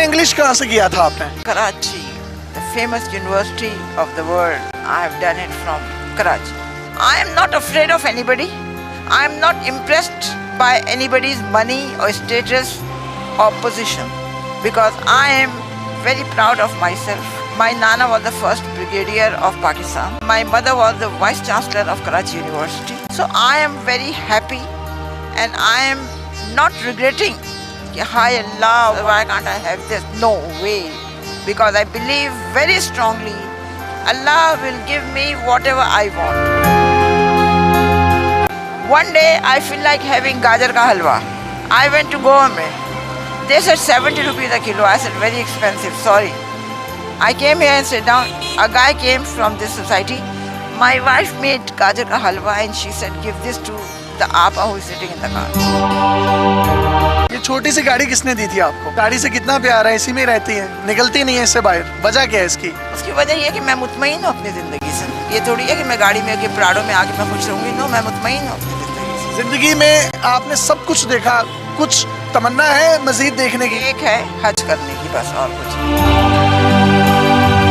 English कहाँ से किया था आपने? Karachi, the famous university of the world. I have done it from Karachi. I am not afraid of anybody. I am not impressed by anybody's money or status or position because I am very proud of myself. My Nana was the first brigadier of Pakistan. My mother was the vice chancellor of Karachi University. So I am very happy and I am not regretting. Hi Allah, why can't I have this? No way. Because I believe very strongly Allah will give me whatever I want. One day I feel like having gajar ka halwa. I went to Goa mein. They said 70 rupees a kilo. I said very expensive, sorry. I came here and sat down. A guy came from this society. My wife made gajar ka halwa and she said give this to the Appa who is sitting in the car. ये छोटी सी गाड़ी किसने दी थी आपको? गाड़ी से कितना प्यार है, इसी में रहती है, निकलती नहीं है इससे बाहर। वजह क्या है इसकी? उसकी वजह ये है कि मैं मुतमईन हूँ अपनी जिंदगी से। ये थोड़ी है कि मैं गाड़ी में के प्राड़ों में आके मैं खुश रहूंगी। नो, मैं मुतमईन हूँ अपनी जिंदगी से। जिंदगी में आपने सब कुछ देखा, कुछ तमन्ना है मजीद देखने की? एक है हज करने की, बस, और कुछ।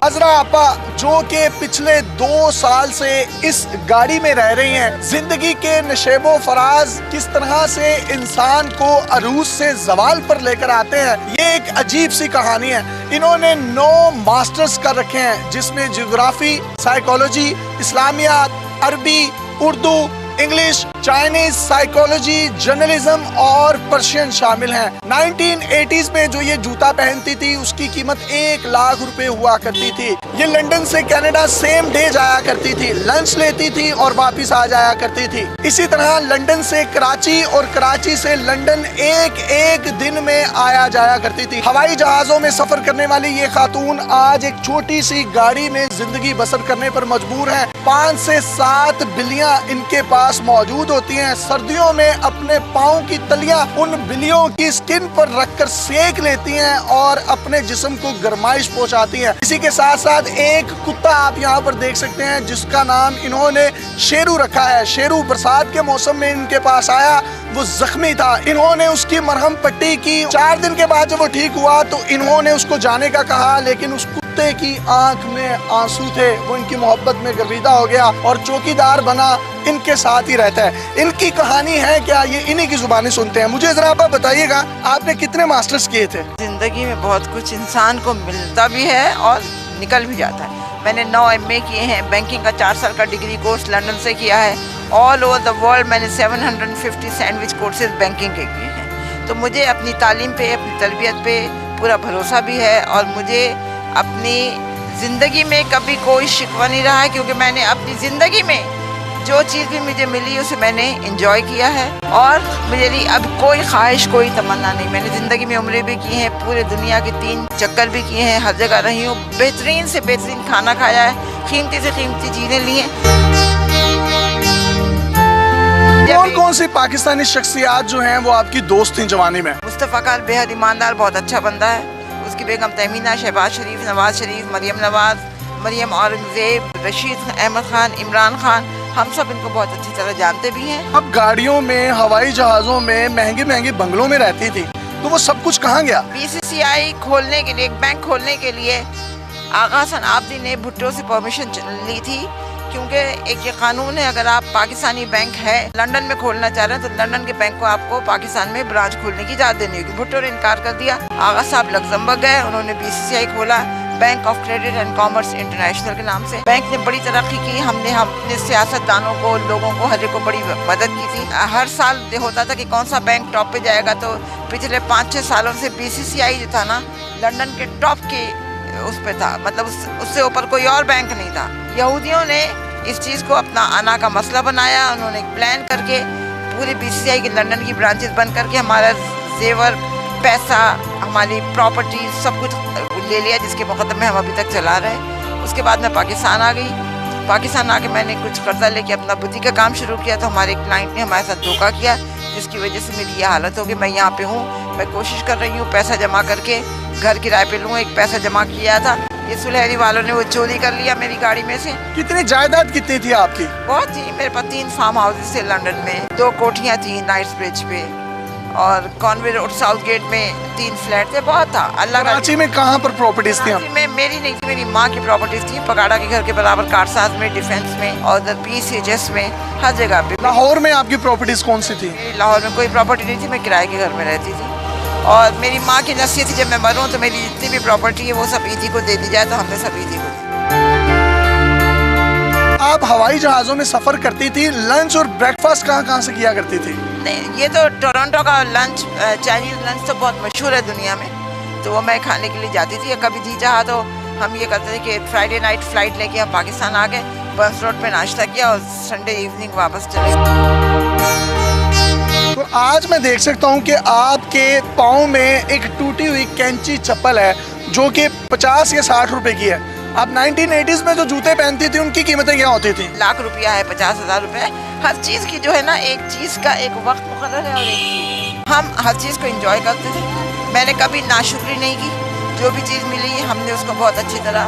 अजरा आपा जो कि पिछले 2 साल से इस गाड़ी में रह रही हैं, जिंदगी के नशेबो फराज किस तरह से इंसान को अरूज से जवाल पर लेकर आते हैं, ये एक अजीब सी कहानी है। इन्होंने 9 मास्टर्स कर रखे हैं जिसमें ज्योग्राफी, साइकोलॉजी, इस्लामियात, अरबी, Urdu, English, Chinese, psychology, journalism और पर्शियन शामिल हैं। 1980s में जो ये जूता पहनती थी उसकी कीमत 1 लाख रुपए हुआ करती थी। ये लंदन से कनाडा सेम डे जाया करती थी, लंच लेती थी और वापस आ जाया करती थी। इसी तरह लंदन से कराची और कराची से लंदन एक दिन में आया जाया करती थी। हवाई जहाजों में सफर करने वाली ये खातून आज एक छोटी सी गाड़ी में जिंदगी बसर करने पर मजबूर है। 5 से 7 बिल्लियां इनके पास मौजूद होती हैं। सर्दियों में अपने पाँव की तलियां उन बिल्लियों की स्किन पर रखकर सेक लेती हैं और अपने जिस्म को गर्माइश पहुंचाती हैं। इसी के साथ साथ एक कुत्ता आप यहाँ पर देख सकते हैं जिसका नाम इन्होंने शेरू रखा है। शेरू बरसात के मौसम में इनके पास आया, वो जख्मी था, इन्होंने उसकी मरहम पट्टी की। 4 दिन के बाद जब वो ठीक हुआ तो इन्होंने उसको जाने का कहा, लेकिन उस कुत्ते की आंख में आंसू थे। वो इनकी मोहब्बत में गर्विदा हो गया और चौकीदार बना, इनके साथ ही रहता है। इनकी कहानी है क्या, ये इन्हीं की जुबानी सुनते हैं। मुझे जरा आप बताइएगा, आपने कितने मास्टर्स किए थे? जिंदगी में बहुत कुछ इंसान को मिलता भी है और निकल भी जाता है। मैंने 9 MA किए हैं, बैंकिंग का 4 साल का डिग्री कोर्स लंदन से किया है। ऑल ओवर द वर्ल्ड मैंने 750 सैंडविच कोर्सेज बैंकिंग के किए हैं। तो मुझे अपनी तालीम पे, अपनी तरबियत पे पूरा भरोसा भी है और मुझे अपनी ज़िंदगी में कभी कोई शिकवा नहीं रहा है, क्योंकि मैंने अपनी ज़िंदगी में जो चीज़ भी मुझे मिली उसे मैंने इंजॉय किया है और मुझे लिए अब कोई ख्वाहिश, कोई तमन्ना नहीं। मैंने ज़िंदगी में उम्रें भी की हैं, पूरे दुनिया के 3 चक्कर भी किए हैं, हर जगह रही हूँ, बेहतरीन से बेहतरीन खाना खाया है, कीमती से कीमती चीज़ें ली हैं। कौन सी पाकिस्तानी शख्सियात जो हैं वो आपकी दोस्त थी जवानी में? मुस्तफ़ा खान बेहद ईमानदार, बहुत अच्छा बंदा है। उसकी बेगम तहमीना, शहबाज शरीफ, नवाज शरीफ, मरियम नवाज, मरियम औरंगजेब, रशीद अहमद खान, इमरान खान, हम सब इनको बहुत अच्छी तरह जानते भी हैं। अब गाड़ियों में, हवाई जहाज़ों में, महंगे महंगे बंगलों में रहती थी, तो वो सब कुछ कहाँ गया? BCCI खोलने के लिए, एक बैंक खोलने के लिए आगा हसन आबदी ने भुट्टो से परमिशन ली थी, क्योंकि एक ये कानून है, अगर आप पाकिस्तानी बैंक है लंदन में खोलना चाह रहे हैं तो लंदन के बैंक को आपको पाकिस्तान में ब्रांच खोलने की इजाज़त देनी होगी। भुट्टो ने इनकार कर दिया। आगा साहब लग्जमबर्ग गए, उन्होंने BCCI खोला, bank of credit and commerce international के नाम से। बैंक ने बड़ी तरक्की की, हमने अपने सियासतदानों को, लोगों को, हर एक को बड़ी मदद की थी। हर साल होता था कि कौन सा बैंक टॉप पे जाएगा, तो पिछले 5-6 सालों से BCCI जो था ना, लंदन के टॉप के उस पे था, मतलब उससे ऊपर कोई और बैंक नहीं था। यहूदियों ने इस चीज़ को अपना आना का मसला बनाया। उन्होंने एक प्लान करके पूरे BCCI के लंदन की ब्रांचेस बंद करके हमारा जेवर, पैसा, हमारी प्रॉपर्टी सब कुछ ले लिया, जिसके मुकदमे हम अभी तक चला रहे हैं। उसके बाद मैं पाकिस्तान आ गई। पाकिस्तान आके मैंने कुछ कर्जा लेके अपना बुटीक का काम शुरू किया, तो हमारे क्लाइंट ने हमारे साथ धोखा किया, जिसकी वजह से मेरी ये हालत हो गई। मैं यहाँ पे हूँ, मैं कोशिश कर रही हूँ पैसा जमा करके घर किराए पे लूँ। एक पैसा जमा किया था, ये सुलहरी वालों ने वो चोरी कर लिया मेरी गाड़ी में से। कितनी जायदाद कितनी थी आपकी? बहुत थी, मेरे पास 3 फार्म हाउसेस थे लंदन में, 2 कोठियाँ थी नाइट्स ब्रिज पे और कॉन्वे रोड साउथ गेट में 3 फ्लैट थे, बहुत था। अल्लाह का कराची में कहाँ पर प्रॉपर्टीज थी? कराची में मेरी नहीं थी, मेरी माँ की प्रॉपर्टीज थी, पगाड़ा के घर के बराबर, कारसाज में, डिफेंस में और उधर PCHS में, हर जगह पे। लाहौर में आपकी प्रॉपर्टीज कौन सी थी? लाहौर में कोई प्रॉपर्टी नहीं थी, मैं किराए के घर में रहती थी। और मेरी माँ की नसीहत थी, जब मैं मरूँ तो मेरी जितनी भी प्रॉपर्टी है वो सब ईदी को दे दी जाए, तो हमने सब ईदी को दी। आप हवाई जहाज़ों में सफ़र करती थी, लंच और ब्रेकफास्ट कहाँ से किया करती थी? नहीं, ये तो टोरंटो का लंच, चाइनीज़ लंच तो बहुत मशहूर है दुनिया में, तो वो मैं खाने के लिए जाती थी। या कभी जी चाहा तो हम ये करते थे कि फ्राइडे नाइट फ़्लाइट लेके हम पाकिस्तान आ गए, बर्न्स रोड पे नाश्ता किया और संडे इवनिंग वापस चले। तो आज मैं देख सकता हूँ कि आपके पाँव में एक टूटी हुई कैंची चप्पल है जो कि 50 या 60 रुपए की है। आप 1980s में जो जूते पहनती थी उनकी कीमतें क्या होती थी? लाख रुपया है, 50,000 रुपये। हर चीज़ की जो है ना, एक चीज़ का एक वक्त मुकर्रर है और एक चीज़, हम हर चीज़ को एंजॉय करते थे। मैंने कभी नाशुक्री नहीं की, जो भी चीज़ मिली हमने उसको बहुत अच्छी तरह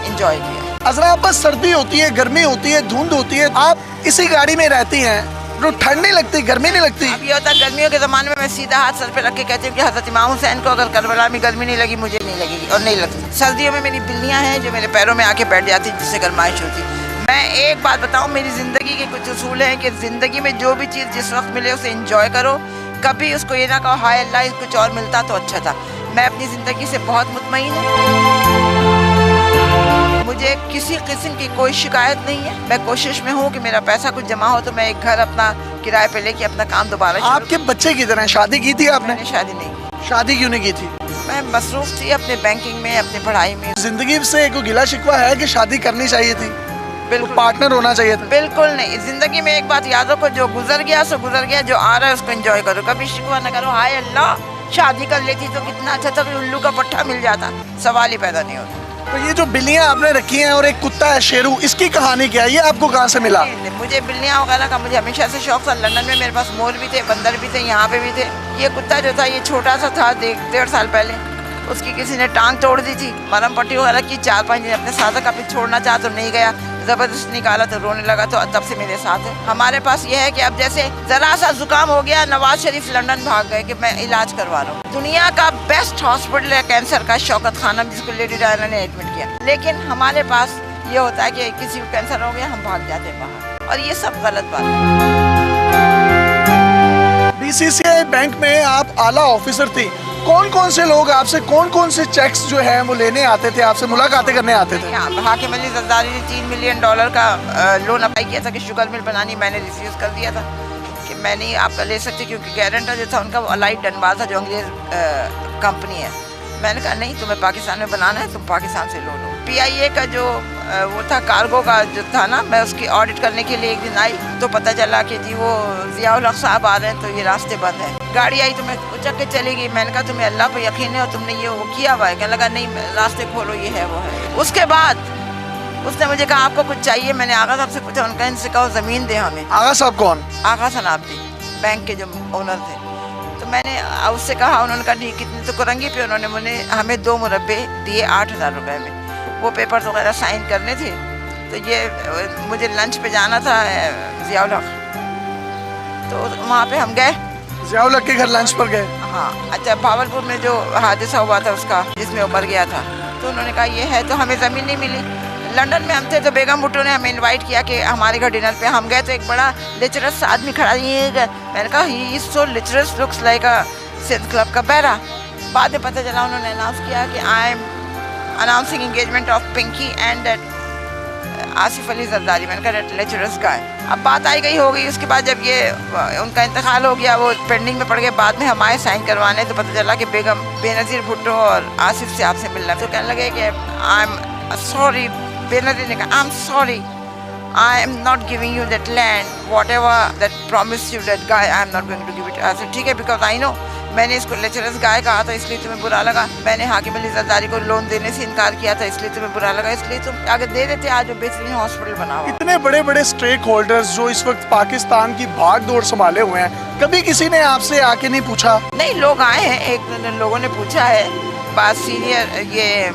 एंजॉय किया। अजरा, आप बस सर्दी होती है, गर्मी होती है, धुंध होती है, आप इसी गाड़ी में रहती हैं, तो ठंड नहीं लगती, गर्मी नहीं लगती? अब ये होता है, गर्मियों के ज़माने में मैं सीधा हाथ सर पे रख के कहती हूँ कि हज़रत इमाम हुसैन को अगर करबला में गर्मी नहीं लगी, मुझे नहीं लगेगी और नहीं लगती। सर्दियों में मेरी बिल्लियाँ हैं जो मेरे पैरों में आके बैठ जाती, जिससे गर्माइश होती। मैं एक बात बताऊँ, मेरी ज़िंदगी के कुछ उसूल हैं कि ज़िंदगी में जो भी चीज़ जिस वक्त मिले उसे इंजॉय करो। कभी उसको ये ना कहो हाय अल्लाह कुछ और मिलता तो अच्छा था। मैं अपनी ज़िंदगी से बहुत मुतमईन हूँ, मुझे किसी किस्म की कोई शिकायत नहीं है। मैं कोशिश में हूँ कि मेरा पैसा कुछ जमा हो तो मैं एक घर अपना किराए पे लेके अपना काम दोबारा। आपके बच्चे किधर हैं? शादी की थी आपने? मैंने शादी नहीं की। शादी क्यों नहीं की थी? मैं मसरूफ थी अपने बैंकिंग में, अपनी पढ़ाई में। जिंदगी से कोई गिला शिकवा है कि शादी करनी चाहिए थी? बिल्कुल, पार्टनर होना चाहिए था? बिल्कुल नहीं। जिंदगी में एक बात याद रखो, जो गुजर गया सो गुजर गया, जो आ रहा है उसको एंजॉय करो। कभी शिकवा न करो हाय अल्लाह शादी कर लेती तो कितना अच्छा था, उल्लू का पट्टा मिल जाता, सवाल ही पैदा नहीं होता। तो ये जो बिल्लियाँ आपने रखी हैं और एक कुत्ता है शेरू, इसकी कहानी क्या है? ये आपको कहाँ से मिला? मुझे बिल्लियाँ वगैरह का मुझे हमेशा से शौक था। लंदन में मेरे पास मोर भी थे, बंदर भी थे, यहाँ पे भी थे। ये कुत्ता जो था ये छोटा सा था, 1.5 साल पहले उसकी किसी ने टांग तोड़ दी थी, मरहम पट्टी वगैरह की। 4-5 दिन अपने साथ का फिर छोड़ना चाहा तो नहीं गया, ज़बरदस्त निकाला तो रोने लगा, तो तब से मेरे साथ है। हमारे पास ये है कि अब जैसे ज़रा सा जुकाम हो गया, नवाज शरीफ लंदन भाग गए कि मैं इलाज करवा रहा हूँ। दुनिया का बेस्ट हॉस्पिटल है कैंसर का, शौकत खानम, जिसको लेडी डायना ने एडमिट किया। लेकिन हमारे पास ये होता है कि किसी को कैंसर हो गया हम भाग जाते हैं बाहर, और ये सब गलत बात है। BCCI बैंक में आप आला ऑफिसर थी, कौन कौन से लोग आपसे कौन कौन से चेक्स जो है वो लेने आते थे, आपसे मुलाकातें करने आते थे? हाकिम अली जरदारी ने $3 मिलियन का लोन अप्लाई किया था कि शुगर मिल बनानी, मैंने रिफ्यूज़ कर दिया था कि मैं नहीं आपका ले सकती, क्योंकि गारंटर जो था उनका वो अलाइड डनबाल था जो अंग्रेज कंपनी है। मैंने कहा नहीं, तुम्हें पाकिस्तान में बनाना है, तुम पाकिस्तान से लो लो। PIA का जो वो था कार्गो का जो था ना, मैं उसकी ऑडिट करने के लिए एक दिन आई तो पता चला कि जी वो ज़ियाउल हक साहब आ रहे हैं, तो ये रास्ते बंद है। गाड़ी आई तो मैं उचक के चली गई। मैंने कहा तुम्हें अल्लाह पर यकीन है और तुमने ये वो किया हुआ है? कहने लगा नहीं, रास्ते खोलो, ये है वो है। उसके बाद उसने मुझे कहा आपको कुछ चाहिए? मैंने आगा साहब से पूछा, उनका इनसे कहो ज़मीन दे हमें। आगा साहब कौन? आगा सनाब्दी, बैंक के जो ओनर थे। तो मैंने उससे कहा, उन्होंने कहा नहीं कितने, तो कुरंगी पे उन्होंने हमें 2 मुरब्बे दिए 8,000 रुपये में। वो पेपर्स वगैरह साइन करने थे, तो ये मुझे लंच पे जाना था ज़ियाउल हक, तो वहाँ पे हम गए। ज़ियाउल हक के घर लंच पर गए? हाँ। अच्छा, भावलपुर में जो हादसा हुआ था उसका, जिसमें वो मर गया था, तो उन्होंने कहा ये है, तो हमें ज़मीन नहीं मिली। लंदन में हम थे तो बेगम भुट्टो ने हमें इनवाइट किया कि हमारे घर डिनर पे। हम गए तो एक बड़ा लिचरस आदमी खड़ा, ये मैंने कहा he is so lecherous, looks like a Sindh club का बैरा। बाद में पता चला उन्होंने अनाउंस किया कि I am announcing engagement of Pinky and Asif Ali Zardari. मैंने कहा लेक्चरर्स का है। अब बात आई गई हो गई। उसके बाद जब ये उनका इंतकाल हो गया, वो पेंडिंग में पड़ गए, बाद में हम आए साइन करवाने, तो पता चला कि बेगम बेनज़ीर भुट्टो और आसिफ से आपसे मिलना। तो कहने लगे कि आई एम सॉरी। बेनज़ीर ने कहा I am sorry, I am not giving you that land, whatever that promised you that guy, I am not going to give it. I said ठीक है, because I know मैंने इसको lecturers गाय कहा था इसलिए तुम्हें बुरा लगा। मैंने हाकिम अली जरदारी को लोन देने से इनकार किया था इसलिए तुम्हें बुरा लगा, इसलिए तुम आगे दे देते, आज वो बेहतरीन हॉस्पिटल बना हुआ। इतने बड़े बड़े स्टेक होल्डर्स जो इस वक्त पाकिस्तान की भाग दौड़ संभाले हुए हैं, कभी किसी ने आपसे आके नहीं पूछा? नहीं, लोग आए हैं, एक लोगों ने पूछा है, बात सीनियर ये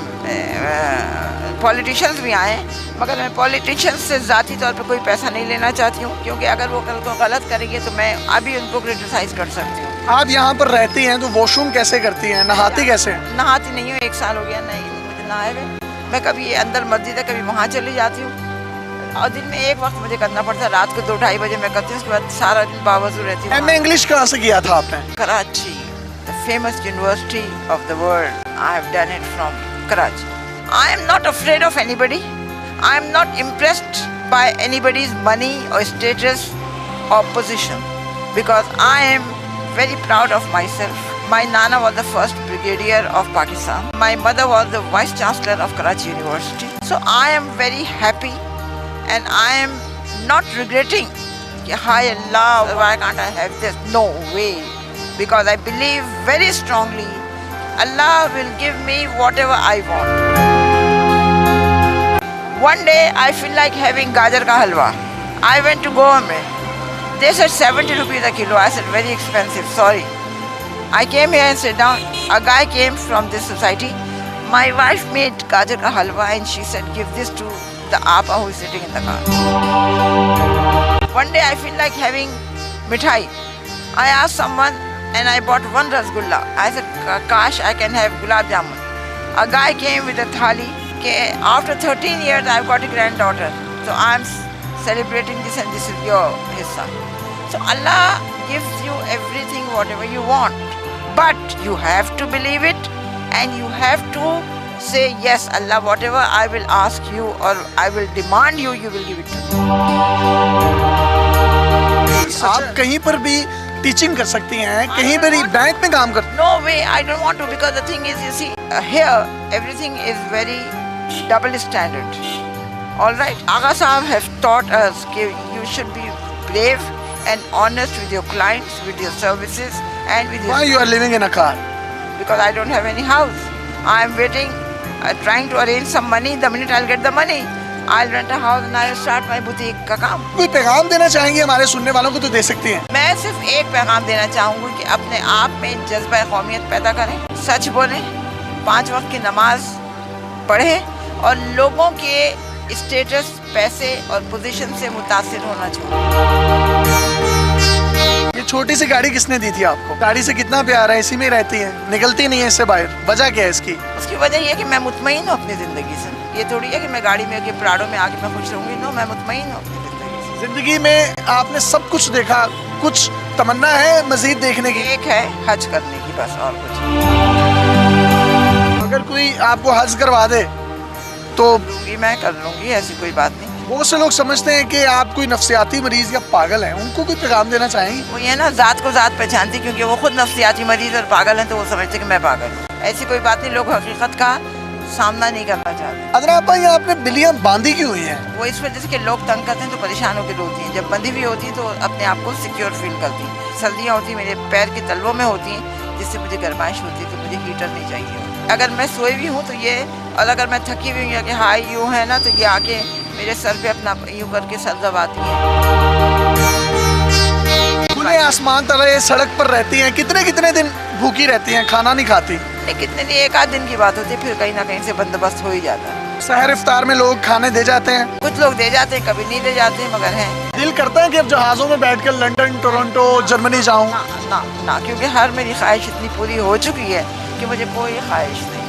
पॉलिटिशियंस भी आए, मगर मैं पॉलिटिशियंस से ज़ाती तौर पे कोई पैसा नहीं लेना चाहती हूँ, क्योंकि अगर वो कल को गलत करेंगे तो मैं अभी उनको क्रिटिसाइज़ कर सकती हूँ। आप यहाँ पर रहती हैं तो वॉशरूम कैसे करती हैं, नहाती कैसे हैं? नहाती नहीं हूँ, 1 साल हो गया नहीं मुझे नहाए हुए। मैं कभी अंदर मस्जिद है कभी वहाँ चली जाती हूँ और दिन में एक वक्त मुझे करना पड़ता है, रात को 2-2:30 बजे मैं करती हूँ, उसके बाद सारा दिन बावजूद रहती हूँ। एमए इंग्लिश कहाँ से किया था आपने? Karachi, the famous university of the world. I have done it from Karachi. I am not afraid of anybody. I am not impressed by anybody's money or status or position because I am very proud of myself. My Nana was the first brigadier of Pakistan. My mother was the vice chancellor of Karachi University. So I am very happy and I am not regretting. Hi Allah, why can't I have this? No way. Because I believe very strongly Allah will give me whatever I want. One day I feel like having gajar ka halwa. I went to Goa mein. They said 70 rupees a kilo. I said very expensive, sorry. I came here and sat down. A guy came from this society. My wife made gajar ka halwa and she said give this to the apa who is sitting in the car. One day I feel like having mithai. I asked someone and I bought 1 rasgulla. I said, Kash, I can have gulab jamun. A guy came with a thali. After 13 years, I've got a granddaughter. So I'm celebrating this and this is your hissa. So Allah gives you everything, whatever you want. But you have to believe it and you have to say, yes, Allah, whatever I will ask you or I will demand you, you will give it to me. आप कहीं पर भी teaching कर सकती हैं, कहीं पर भी बैंक में काम कर? No way, I don't want to because the thing is, you see, here everything is very double standard. All right, Agha Sahab have taught us that you should be brave and honest with your clients, with your services, and with your. Why you are living in a car? Because I don't have any house. I am waiting, trying to arrange some money. The minute I'll get the money, I'll rent a house and I'll start my boutique का काम. कोई पैगाम देना चाहेंगे हमारे सुनने वालों को तो दे सकती हैं. मैं सिर्फ एक पैगाम देना चाहूँगी कि अपने आप में जज्बा कौमियत पैदा करें, सच बोलें, 5 वक्त की नमाज पढ़ें और लोगों के स्टेटस, पैसे और पोजीशन से मुतासिर होना चाहिए. ये छोटी सी गाड़ी किसने दी थी आपको? गाड़ी से कितना प्यार है, इसी में रहती है, निकलती नहीं है इससे बाहर. वजह क्या है इसकी? उसकी वजह ये है कि मैं मुतमईन हूँ अपनी ज़िंदगी से. ये थोड़ी है कि मैं गाड़ी में आके प्राड़ों में आके मैं खुश रहूँगी. नो, मैं मुतमईन हूँ अपनी ज़िंदगी से. जिंदगी में आपने सब कुछ देखा, कुछ तमन्ना है मजीद देखने की? एक है हज करने की, बस, और कुछ. अगर कोई आपको हज करवा दे तो मैं कर लूँगी, ऐसी कोई बात नहीं. बहुत से लोग समझते हैं कि आप कोई नफ्सियाती मरीज या पागल हैं, उनको कोई पैगाम देना चाहेंगे? वो ये ना ज़ात को ज़ात पहचानती, क्योंकि वो खुद नफ्सियाती मरीज और पागल हैं तो वो समझते कि मैं पागल हूँ. ऐसी कोई बात नहीं. लोग हकीकत का सामना नहीं करना चाहते. अदरा आपा, ये आपने बिल्लियाँ बांधी क्यों हुई हैं? वो इस वजह से कि लोग तंग करते हैं तो परेशान होकर रोती हैं. जब बंधी हुई होती हैं तो अपने आप को सिक्योर फील करती हैं. सर्दियाँ होती मेरे पैर के तलवों में होती हैं जिससे मुझे गर्माइश होती है, तो मुझे हीटर नहीं चाहिए. अगर मैं सोई भी हूँ तो ये, और अगर मैं थकी हुई हूँ कि हाई यूँ है ना, तो ये आके मेरे सर पे अपना यूँ करके सर दबाती है. खुले आसमान तले सड़क पर रहती हैं, कितने कितने दिन भूखी रहती हैं, खाना नहीं खाती? कितने दिन, 1 आध दिन की बात होती है, फिर कहीं ना कहीं से बंदोबस्त हो ही जाता है. सहर इफ्तार में लोग खाने दे जाते हैं? कुछ लोग दे जाते हैं, कभी नहीं दे जाते हैं, मगर हैं. दिल करता है कि अब जहाज़ों में बैठकर लंदन, टोरंटो, जर्मनी जाऊं? ना ना ना, क्योंकि हर मेरी ख्वाहिश इतनी पूरी हो चुकी है कि मुझे कोई ख्वाहिश नहीं.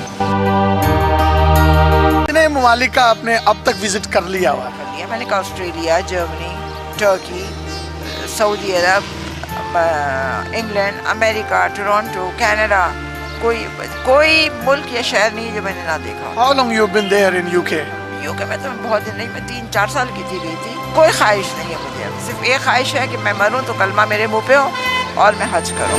कितने ममालिक का आपने अब तक विजिट कर लिया हुआ? मैंने कहा ऑस्ट्रेलिया, जर्मनी, टर्की, सऊदी अरब, इंग्लैंड, अमेरिका, टोरंटो, कनाडा. कोई मुल्क या शहर नहीं जो मैंने ना देखा. How long you been there in UK? UK में तो बहुत दिन नहीं, मैं 3-4 साल की गई थी. कोई ख्वाहिश नहीं है मुझे. सिर्फ एक ख्वाहिश है कि मैं मरूं तो कलमा मेरे मुंह पे हो और मैं हज करूं.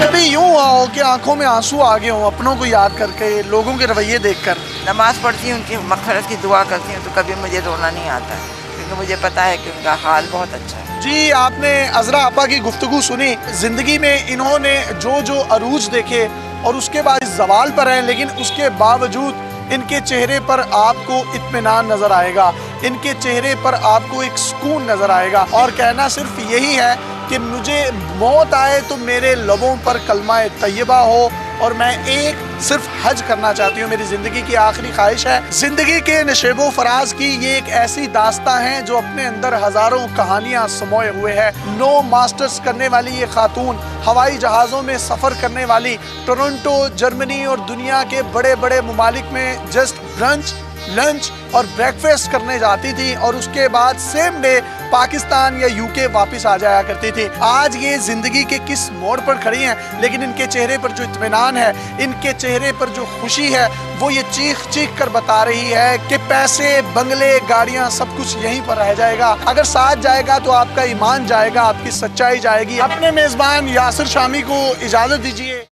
कभी यूं हुआ हो कि आंखों में आंसू आ गए हों अपनों को याद करके, लोगों के रवैये देखकर? नमाज पढ़ती हूँ, उनकी मग़फ़िरत की दुआ करती हूँ तो कभी मुझे रोना नहीं आता है, क्योंकि मुझे पता है कि उनका हाल बहुत अच्छा है. जी, आपने अज़रा आपा की गुफ्तगू सुनी. ज़िंदगी में इन्होंने जो अरूज देखे और उसके बाद ज़वाल पर हैं, लेकिन उसके बावजूद इनके चेहरे पर आपको इत्मीनान नज़र आएगा, इनके चेहरे पर आपको एक सुकून नज़र आएगा. और कहना सिर्फ यही है कि मुझे मौत आए तो मेरे लबों पर कलमा तैयबा हो, और मैं एक सिर्फ हज करना चाहती हूँ। मेरी जिंदगी की आखिरी ख्वाहिश है। जिंदगी के नशेबो फराज की ये एक ऐसी दास्तां है जो अपने अंदर हजारों कहानियां समोए हुए है। 9 मास्टर्स करने वाली ये खातून हवाई जहाज़ों में सफ़र करने वाली टोरंटो, जर्मनी और दुनिया के बड़े बड़े ममालिक में जस्ट ब्रंच, लंच और ब्रेकफास्ट करने जाती थी और उसके बाद सेम डे पाकिस्तान या यूके वापस आ जाया करती थी। आज ये जिंदगी के किस मोड़ पर खड़ी हैं, लेकिन इनके चेहरे पर जो इत्मीनान है, इनके चेहरे पर जो खुशी है, वो ये चीख चीख कर बता रही है कि पैसे, बंगले, गाड़ियां सब कुछ यहीं पर रह जाएगा। अगर साथ जाएगा तो आपका ईमान जाएगा, आपकी सच्चाई जाएगी। अपने मेजबान यासिर शामी को इजाजत दीजिए।